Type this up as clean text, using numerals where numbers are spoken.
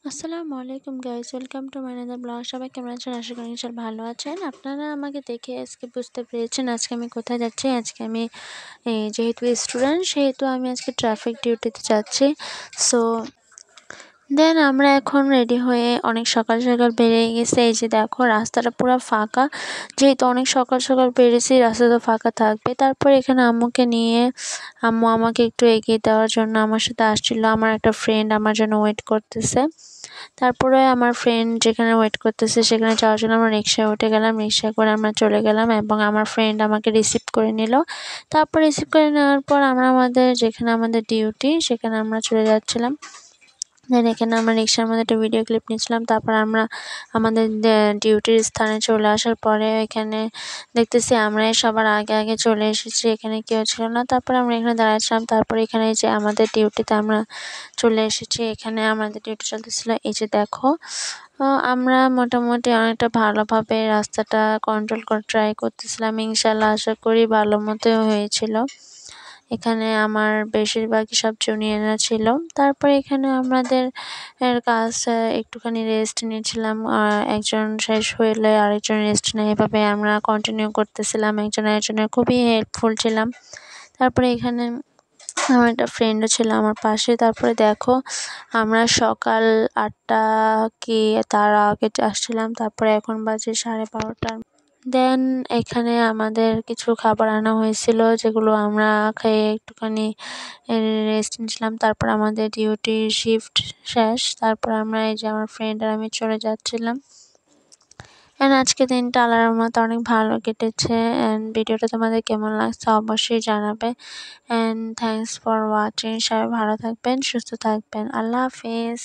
আসসালামু আলাইকুম guys, welcome to my another blog. সবাই কেমন আছেন? আশা করি ইনশাআল্লাহ ভালো আছেন। আপনারা আমাকে দেখে আজকে বুঝতে পেরেছেন আজকে আমি কোথায় যাচ্ছি। আজকে আমি যেহেতু স্টুডেন্ট সেহেতু আমি আজকে ট্রাফিক ডিউটিতে যাচ্ছি। সো দেন আমরা এখন রেডি হয়ে অনেক সকাল সকাল বেরিয়ে গেছি। এই যে দেখো রাস্তাটা পুরো ফাঁকা, যেহেতু অনেক সকাল সকাল বেরিয়েছি রাস্তা তো ফাঁকা থাকবে। তারপর এখানে আম্মুকে নিয়ে আম্মু আমাকে একটু এগিয়ে দেওয়ার জন্য আমার সাথে আসছিল। আমার একটা ফ্রেন্ড আমার জন্য ওয়েট করতেছে। তারপরে আমার ফ্রেন্ড যেখানে ওয়েট করতেছে সেখানে যাওয়ার জন্য আমরা রিক্সায় উঠে গেলাম। রিক্সায় করে আমরা চলে গেলাম এবং আমার ফ্রেন্ড আমাকে রিসিভ করে নিল। তারপর রিসিভ করে নেওয়ার পর আমরা যেখানে আমাদের ডিউটি সেখানে আমরা চলে যাচ্ছিলাম। দেন এখানে আমরা রিক্সার মধ্যে একটা ভিডিও ক্লিপ নিয়েছিলাম। তারপর আমরা আমাদের ডিউটির স্থানে চলে আসার পরে এখানে দেখতেছি আমরাই সবার আগে আগে চলে এসেছি, এখানে কেউ ছিল না। তারপর আমরা এখানে দাঁড়াচ্ছিলাম। তারপর এখানে যে আমাদের ডিউটিতে আমরা চলে এসেছি, এখানে আমাদের ডিউটি চলতেছিল। এই যে দেখো আমরা মোটামুটি অনেকটা ভালোভাবে রাস্তাটা কন্ট্রোল করে ট্রাই করতেছিলাম। ইনশাল্লাহ আশা করি ভালো মতোই হয়েছিল। এখানে আমার বেশিরভাগই সব জুনিয়ররা ছিল। তারপরে এখানে আমাদের কাজ একটুখানি রেস্ট নিয়েছিলাম। একজন শেষ হইলে আরেকজন রেস্ট নেয়, এভাবে আমরা কন্টিনিউ করতেছিলাম। একজন আরেকজনের খুবই হেল্পফুল ছিলাম। তারপরে এখানে আমার একটা ফ্রেন্ডও ছিল আমার পাশে। তারপরে দেখো আমরা সকাল 8টা কি তার আগে আসছিলাম। তারপরে এখন বাজে 12:30। দেন এখানে আমাদের কিছু খাবার আনা হয়েছিল, যেগুলো আমরা খেয়ে একটুখানি রেস্ট নিয়েছিলাম। তারপর আমাদের ডিউটির শিফট শেষ। তারপর আমরা এই যে আমার ফ্রেন্ড আর আমি চলে যাচ্ছিলাম। অ্যান্ড আজকে দিনটা আল্লাহর রহমতে অনেক ভালো কেটেছে। অ্যান্ড ভিডিওটা তোমাদের কেমন লাগছে অবশ্যই জানাবে। And thanks for watching. সবাই ভালো থাকবেন, সুস্থ থাকবেন। আল্লাহ হাফেজ।